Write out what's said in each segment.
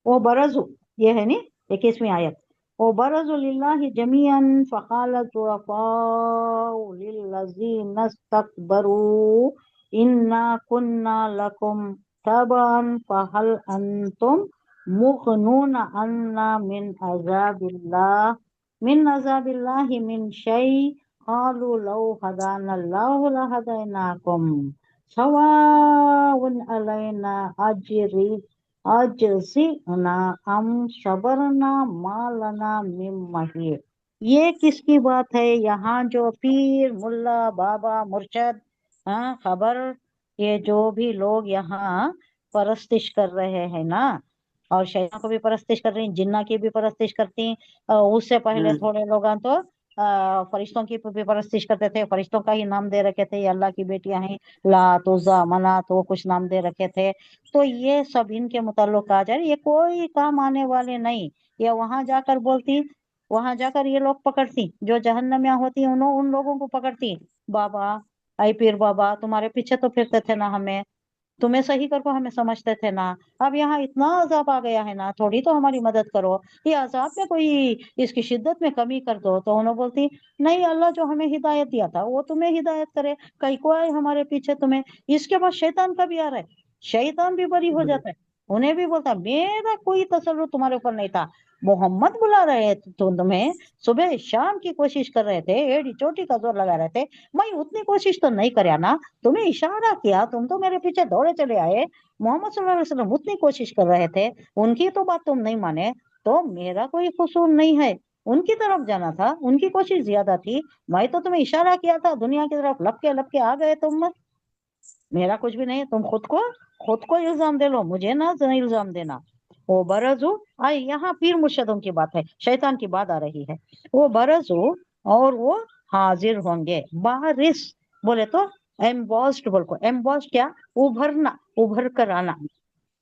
وہ برزو، یہ ہے نا 21ویں آیت، وہ برزو للہ جمیعا فقال الضعفاء للذین استکبروا انا کنا لکم تبعا فهل انتم مغنون عنا من عذاب اللہ من شیء قالوا لو هدانا اللہ لہدیناکم سواء علینا اجزئنا ام صبرنا ما لنا من محیص۔ یہ کس کی بات ہے یہاں؟ جو پیر، ملا، بابا، مرشد، خبر، یہ جو بھی لوگ یہاں پرستش کر رہے ہیں نا، اور شیطان کو بھی پرستش کر رہی ہیں، جنہ کی بھی پرستش کرتی ہیں، اس سے پہلے تھوڑے لوگاں تو فرشتوں کی بھی پرستش کرتے تھے، فرشتوں کا ہی نام دے رکھے تھے، یہ اللہ کی بیٹیاں ہیں، لات، عزیٰ، منات، وہ کچھ نام دے رکھے تھے۔ تو یہ سب ان کے متعلق کہا جائے، یہ کوئی کام آنے والے نہیں، یہ وہاں جا کر بولتی، وہاں جا کر یہ لوگ پکڑتی، جو جہنمیاں ہوتی ہیں ان لوگوں کو پکڑتی، بابا، اے پیر بابا، تمہارے پیچھے تو پھرتے تھے نا، ہمیں تمہیں صحیح کر کو ہمیں سمجھتے تھے نا، اب یہاں اتنا عذاب آ گیا ہے نا، تھوڑی تو ہماری مدد کرو، یہ عذاب میں کوئی اس کی شدت میں کمی کر دو۔ تو انہوں بولتی نہیں، اللہ جو ہمیں ہدایت دیا تھا وہ تمہیں ہدایت کرے، کئی کو آئے ہمارے پیچھے تمہیں۔ اس کے بعد شیطان کا بھی آ رہا ہے، شیطان بھی بری ہو جاتا ہے، انہیں بھی بولتا میرا کوئی تسلط تمہارے اوپر نہیں تھا، محمد بلا رہے تو تمہیں، صبح شام کی کوشش کر رہے تھے، ایڑی چوٹی کا زور لگا رہے تھے، میں اتنی کوشش تو نہیں کریا نا، تمہیں اشارہ کیا، تم تو میرے پیچھے دوڑے چلے آئے، محمد صلی اللہ علیہ وسلم اتنی کوشش کر رہے تھے، ان کی تو بات تم نہیں مانے، تو میرا کوئی قصور نہیں ہے، ان کی طرف جانا تھا، ان کی کوشش زیادہ تھی، میں تو تمہیں اشارہ کیا تھا، دنیا کی طرف لپ کے آ گئے تم، میرا کچھ بھی نہیں ہے، تم خود کو الزام دے لو، مجھے نہ الزام دینا۔ وہ برزو، یہاں پیر مرشدوں کی بات ہے، شیطان کی بات آ رہی ہے، وہ برزو اور وہ حاضر ہوں گے، بارس بولے تو ایمبوسڈ، بول کو ایمبوسڈ کیا، ابھرنا، ابھر کر آنا،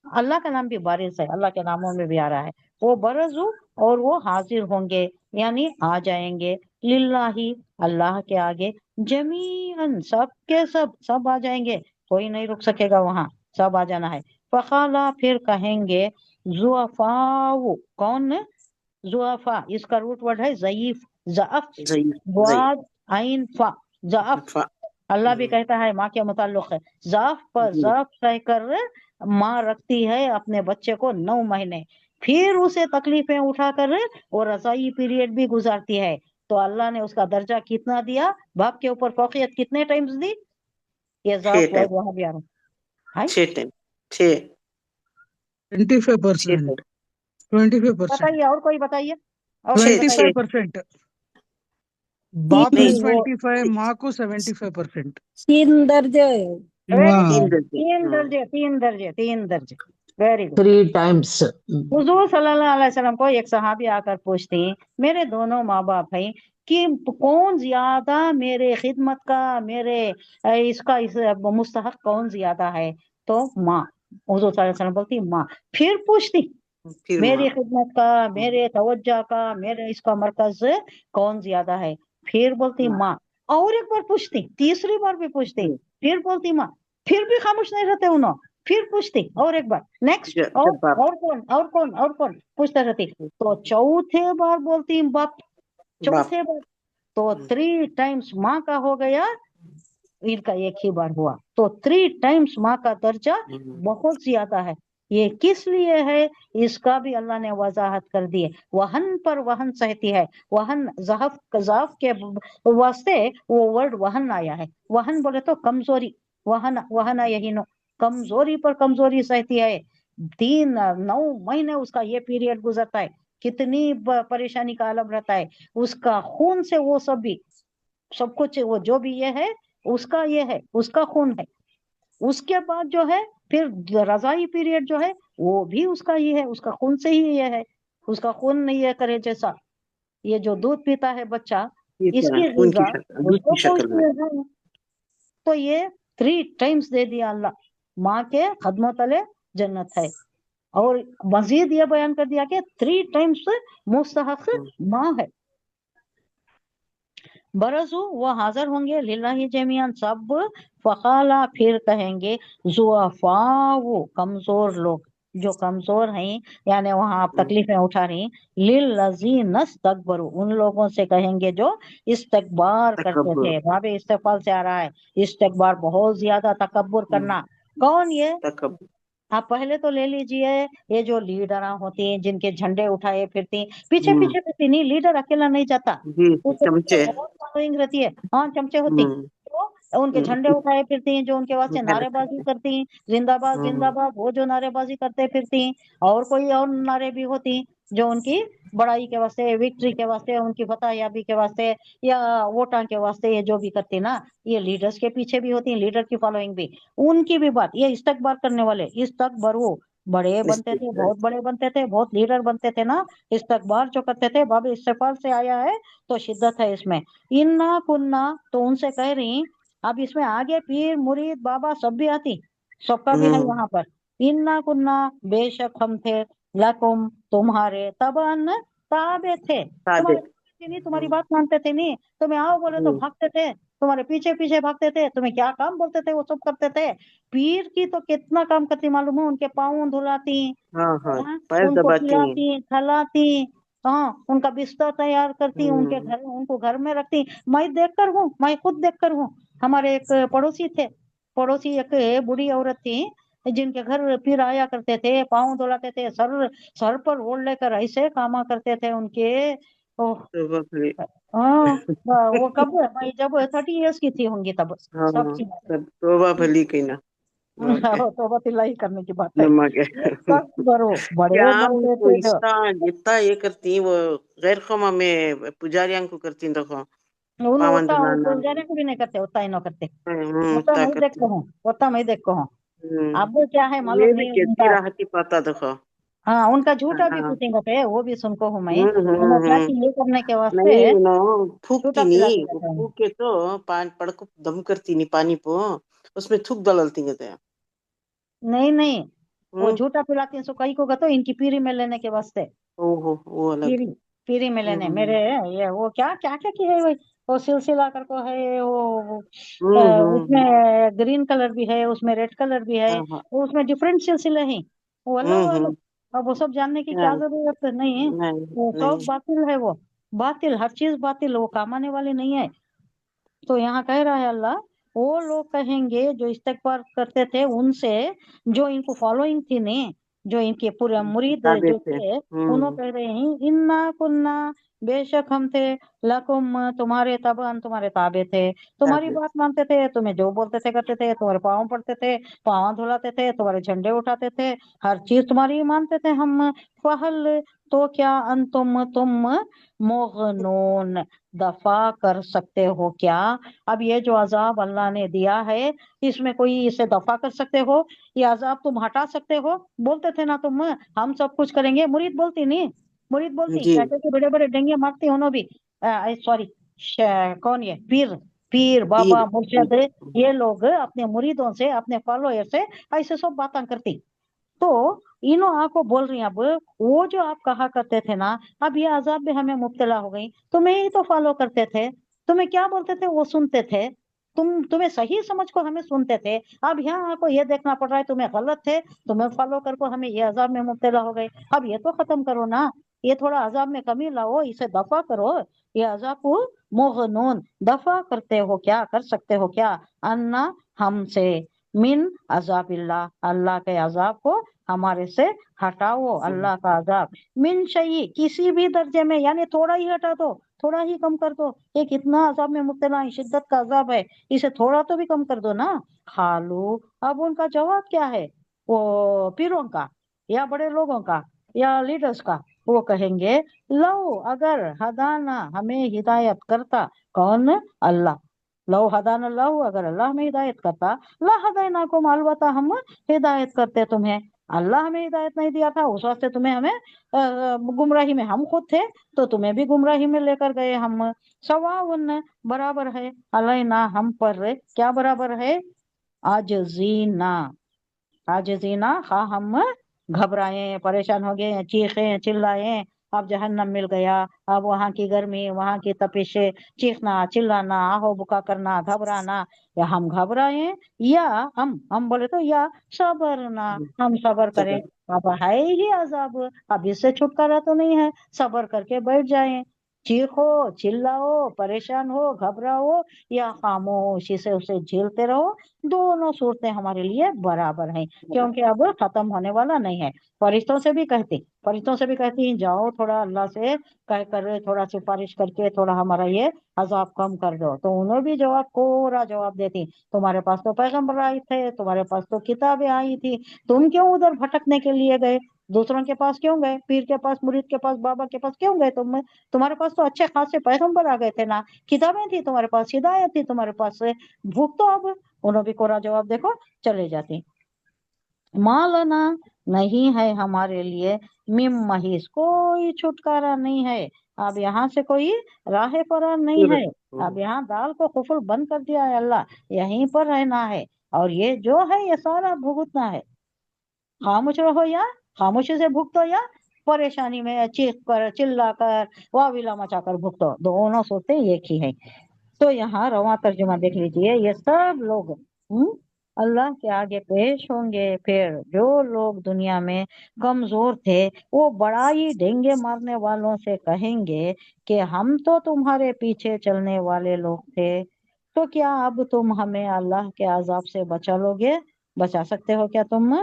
اللہ کا نام بھی بارس ہے، اللہ کے ناموں میں بھی آ رہا ہے، وہ برزو اور وہ حاضر ہوں گے، یعنی آ جائیں گے، للہ، اللہ کے آگے، جمیعاً، سب کے سب آ جائیں گے، کوئی نہیں رک سکے گا وہاں، سب آ جانا ہے۔ فقالا، پھر کہیں گے، ضعفاء، کون؟ ضعفاء، اس کا روٹ ورڈ ہے ضعیف، ضعف، بعد عین فا، ضعف، اللہ بھی کہتا ہے ماں کے متعلق ہے، ضعف پر ضعف سہ کر ماں رکھتی ہے اپنے بچے کو 9 مہینے، پھر اسے تکلیفیں اٹھا کر وہ رضاعی پیریڈ بھی گزارتی ہے، تو اللہ نے اس کا درجہ کتنا دیا، باپ کے اوپر فوقیت کتنے ٹائمز دی؟ یہ ضعف ورڈ وہاں بھی آ رہا ہے، 6 ٹائم، 6 25%. 25%. بتائیے، اور کوئی بتائیے، اور کوئی بتائیے۔ 25%. باپ کو نہیں، وہ 25، ماں کو 75%. 3 درجے، ویری ہاں، گڈ، 3 درجے، ویری گڈ۔ 3 times. حضور صلی اللہ علیہ وسلم کو ایک صحابی آ کر پوچھتی، میرے دونوں ماں باپ ہیں، کہ کون زیادہ میرے خدمت کا، میرے اس کا مستحق کون زیادہ ہے؟ تو ماں، حضور صلی اللہ علیہ وسلم بولتی ماں، پھر پوچھتی پھر میری ماں، خدمت کا، میرے توجہ کا، میرے اس کا مرکز کون زیادہ ہے؟ پھر بولتی ماں، اور ایک بار پوچھتی، تیسری بار بھی پوچھتی، پھر بولتی ماں، پھر بھی خاموش نہیں رہتے انہوں، پھر پوچھتی اور ایک بار، نیکسٹ، جب باپ، اور کون پوچھتے رہتی، تو چوتھے بار بولتی باپ، چوتھے بار، تو 3 ٹائمز ماں کا ہو گیا، ان کا ایک ہی بار ہوا، تو 3 ٹائمز ماں کا درجہ بہت زیادہ ہے۔ یہ کس لیے ہے، اس کا بھی اللہ نے وضاحت کر دی ہے، وہن پر وہن سہتی ہے، وہن ضعف کے واسطے وہ ورڈ وہن آیا ہے، وہن بولے تو کمزوری، وہن یہی نو، کمزوری پر کمزوری سہتی ہے، 9 مہینے اس کا یہ پیریڈ گزرتا ہے، کتنی پریشانی کا عالم رہتا ہے، اس کا خون سے وہ سب کچھ، وہ جو بھی یہ ہے اس کا، یہ ہے اس کا خون ہے، اس کے بعد جو ہے پھر رضاعی پیریڈ جو ہے وہ بھی اس کا ہی ہے، اس کا خون سے ہی یہ ہے، اس کا خون نہیں ہے کرے جیسا، یہ جو دودھ پیتا ہے بچہ، اس اس طرح کی خون کی غذا شکل، اس دودھ کو کی شکل میں، پہنچتی ہے، تو یہ 3 ٹائمز دے دیا اللہ، ماں کے قدموں تلے جنت ہے، اور مزید یہ بیان کر دیا کہ 3 ٹائمز مستحق ماں ہے۔ برزو، وہ حاضر ہوں گے، للہ جمیعاً، سب، فقالا، پھر کہیں گے، ضعفاء، کمزور لوگ، जो कमजोर हैं, यानी वहां आप तकलीफें उठा रही, लिल्लज़ीन इस्तकबरू, उन लोगों से कहेंगे जो इस्तकबार करते तकब्बुर थे। भाभी इस्तेफाल से आ रहा है इस्तकबार, बहुत ज्यादा तकब्बुर करना। कौन ये? तकब्बुर आप पहले तो ले लीजिए, ये जो लीडर होती हैं जिनके झंडे उठाए फिरती, पीछे पीछे फिरती, नहीं लीडर अकेला नहीं जाता, जी उसके पीछे चमचे बहुत फॉलोइंग रहती है। हाँ चमचे होती, तो उनके झंडे उठाए फिरती हैं, जो उनके वास्ते नारेबाजी करती हैं, जिंदाबाद जिंदाबाद, वो जो नारेबाजी करते फिरती हैं। और कोई और नारे भी होती हैं जो उनकी बड़ाई के वास्ते, विक्ट्री के वास्ते, उनकी फतह याबी के वास्ते, या वोटा के वास्ते, ये जो भी करती ना, ये लीडर्स के पीछे भी होती है, लीडर की फॉलोइंग भी। उनकी भी बात, ये इस्तकबार करने वाले, इस्तकबार वो बड़े बनते थे, बहुत बड़े बनते थे, बहुत लीडर बनते थे ना, इस्तकबार जो करते थे। बाबा इस्तेफाल से आया है तो शिद्दत है इसमें। इन्ना कुन्ना, तो उनसे कह रही, अब इसमें आगे पीर मुरीद बाबा सब भी आती, सबका भी है यहाँ पर। इन्ना कुन्ना, बेशक हम थे, लकुम, तुम्हारे, तबन, ताबे थे, तुम्हारे थे नहीं, तुम्हारी बात मानते थे नहीं, तुम्हें आओ बोले तो भागते थे, तुम्हारे पीछे पीछे भागते थे, तुम्हें क्या काम बोलते थे वो सब करते थे। पीर की तो कितना काम करती मालूम है, उनके पाँव धुलाती, हाँ हाँ हाँ, पैर उनको दबाती हैं खिलाती खिलाती, हाँ, उनका बिस्तर तैयार करती, उनके घर, उनको घर में रखती। मैं देखकर हूँ, मैं खुद देखकर हूँ। हमारे एक पड़ोसी थे, पड़ोसी एक बूढ़ी औरत थी, जिनके घर पीर आया करते थे, पाँव धुलाते थे, सर सर पर ओढ़ लेकर ऐसे कामा करते थे उनके। ओह, तो बकरी हाँ, वो कब, मैं जब 30 इयर्स की थी होंगी तब, हाँ सब सी तब तोबा भली कही ना ओके तो तिल्ला करने की बात है। नमक ये है सब करो, बड़े क्या बनते उनको थे जो, इतना जितना ये करती वो गैर खमा में पुजारियां को करती देखो उन पावन उतना दुलाना जाने को भी नहीं करते, उतना ही ना करते, उतना मैं ताकत देखता हूँ, उतना मैं देखता हूँ। अब हम्म वो क्या है ये मालूम भी नहीं कहती उनका। राहती पाता देखो हाँ, उनका झूठा भी हाँ पूछेंगे पे, वो भी सुनको हूँ मैं। उन्होंने क्या हम्म कि ये करने के वास्ते नहीं नो झूठा फूकती पिलाते नहीं वो रहते हैं। फूके तो पान पड़को दम करती नहीं पानी पो उसमें थूक डालती कहते हैं नहीं नहीं, वो हम्म झूठा पिलाते हैं, सो कई को तो इनकी पीरी में लेने के वास्ते, ओहो वो अलग पीरी, पीरी में लेने मेरे, हम्म ये वो क्या क्या क्या किया है वो सिलसिला कर को है वो, हम्म उसमें ग्रीन कलर भी है, उसमें रेड कलर भी है, हाँ हाँ वो उसमें डिफरेंट सिलसिले हैं, वो अल्लाह वाला। हम्म अब वो सब जानने की क्या हाँ, जरूरत नहीं है, नहीं वो सब नहीं बातिल है, वो बातिल, हर चीज बातिल, वो काम आने वाली नहीं है। तो यहाँ कह रहा है अल्लाह, वो लोग कहेंगे जो इस्तगफार करते थे उनसे, जो इनको फॉलोइंग थी ने, जो इनके पूरे मुरीद ताबे जो थे थे, उन्होंने कह रहे हैं इन्ना कुन्ना, बेशक हम थे, लकुम, तुम्हारे तबन, तुम्हारे ताबे थे, तुम्हारी ताबे बात मानते थे, तुम्हें जो बोलते थे करते थे, तुम्हारे पाँव पड़ते थे, पाँव धुलाते थे, तुम्हारे झंडे उठाते थे, हर चीज तुम्हारी मानते थे हम। फहल, तो क्या तुम मोगनून, दफा कर सकते हो क्या? अब ये जो अजाब अल्लाह ने दिया है, इसमें कोई इसे दफा कर सकते हो? ये अजाब तुम हटा सकते हो? बोलते थे ना तुम, हम सब कुछ करेंगे, मुरीद बोलती नहीं, मुरीद बोलती जी कहते थे, बड़े बड़े डेंगे मारती उन्होंने भी, सॉरी, कौन ये पीर, पीर पीर बाबा मुर्शद, ये लोग अपने मुरीदों से, अपने फॉलोअर से ऐसे सब बातें करती। तो इनो आपको बोल रही हैं, अब वो जो आप कहा करते थे ना, अब ये अजाब में हमें मुब्तला हो गई, तुम्हें ही तो फॉलो करते थे, तुम्हें क्या बोलते थे वो सुनते थे, तुम्हें सही समझ को हमें सुनते थे, अब यहाँ आपको ये देखना पड़ रहा है तुम्हें गलत थे, तुम्हें फॉलो कर को हमें ये अजाब में मुब्तला हो गए। अब ये तो खत्म करो ना, ये थोड़ा अजाब में कमी लाओ, इसे दफा करो, ये अजाब को मोहनून, दफा करते हो क्या, कर सकते हो क्या, अन्ना, हमसे, मिन अजाबिल्ला, अल्लाह के अजाब को हमारे से हटाओ, अल्लाह का अजाब, मिन शई, किसी भी दर्जे में, यानी थोड़ा ही हटा दो, थोड़ा ही कम कर दो, ये कितना अजाब में मुब्तला है, शिद्दत का अजाब है, इसे थोड़ा तो भी कम कर दो ना। खालू, अब उनका जवाब क्या है, वो पीरों का, या बड़े लोगों का, या लीडर्स का, वो कहेंगे, लो, अगर हदाना, हमें हिदायत करता, कौन? अल्लाह, लो हदान अल्लाह, अगर अल्लाह हमें हिदायत करता, ला हदायना को, अलबत्ता हम हिदायत करते तुम्हें। अल्लाह हमें हिदायत नहीं दिया था, उस वास्ते तुम्हें हमें गुमराही में, हम खुद थे तो तुम्हें भी गुमराही में लेकर गए हम। सवाउन, बराबर है, अलैना, हम पर, क्या बराबर है? आजजीना, आजजीना, हाँ हम घबराए, परेशान हो गए, चीखे चिल्लाए, अब जहन्नम मिल गया, अब वहां की गर्मी, वहां की तपिशें, चीखना चिल्लाना, आहो बुका करना, घबराना, या हम घबराए या हम बोले तो या सबरना, हम सबर करें। अब है ही अजाब, अब इससे छुटकारा तो नहीं है, सबर करके बैठ जाएं। चीखो चिल्लाओ, परेशान हो, घबराओ, या खामोशी से उसे झेलते रहो, दोनों सूरतें हमारे लिए बराबर हैं, क्योंकि अब खत्म होने वाला नहीं है। फरिश्तों से भी कहती हैं, जाओ थोड़ा अल्लाह से कह कर, थोड़ा सिफारिश करके थोड़ा हमारा ये अजाब कम कर दो। तो उन्होंने भी कोरा जवाब देती, तुम्हारे पास तो पैगंबर आए थे, तुम्हारे पास तो किताबें आई थी, तुम क्यों उधर भटकने के लिए गए? दूसरों के पास क्यों गए? पीर के पास, मुरीद के पास, बाबा के पास क्यों गए तुम? तुम्हारे पास तो अच्छे खासे पैगंबर आ गए थे ना, किताबें थी तुम्हारे पास, हिदायत थी तुम्हारे पास से, भूख तो अब। उन्होंने भी कोरा जवाब देखो, चले जाती। मालना, नहीं है हमारे लिए, मिम महिस, कोई छुटकारा नहीं है। अब यहाँ से कोई राह फरार नहीं है। अब यहाँ दाल को कुफल बंद कर दिया है अल्लाह, यहीं पर रहना है, और ये जो है ये सारा भुगतना है। खामोश रहो या खामोशी से भुगतो, या परेशानी में चीख कर चिल्ला कर वाविला मचा कर भुगतो, दोनों सोते एक ही है। तो यहाँ रवा तर्जुमा देख लीजिए, ये सब लोग अल्लाह के आगे पेश होंगे। फिर जो लोग दुनिया में कमजोर थे, वो बड़ाई डेंगे मारने वालों से कहेंगे कि हम तो तुम्हारे पीछे चलने वाले लोग थे, तो क्या अब तुम हमें अल्लाह के अजाब से बचा लोगे? बचा सकते हो क्या तुम?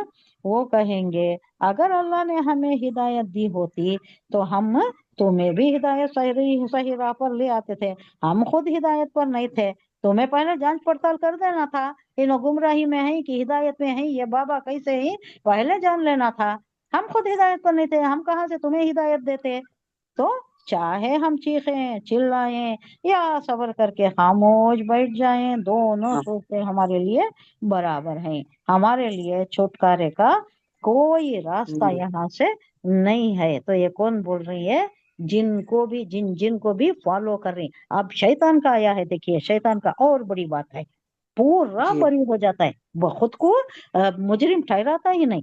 वो कहेंगे, अगर अल्लाह ने हमें हिदायत दी होती तो हम तुम्हें भी हिदायत सही सही राह पर ले आते थे। हम खुद हिदायत पर नहीं थे, तुम्हें पहले जांच पड़ताल कर देना था, इन गुमराही में है कि हिदायत में है, ये बाबा कैसे ही पहले जान लेना था। हम खुद हिदायत पर नहीं थे, हम कहाँ से तुम्हें हिदायत देते? तो चाहे हम चीखें चिल्लाएं या सब्र करके खामोश बैठ जाएं, दोनों सोचते हमारे लिए बराबर हैं। हमारे लिए छुटकारे का कोई रास्ता यहाँ से नहीं है। तो ये कौन बोल रही है? जिनको भी फॉलो कर रही। अब शैतान का आया है, देखिए शैतान का और बड़ी बात है, पूरा बरी हो जाता है, खुद को मुजरिम ठहराता ही नहीं,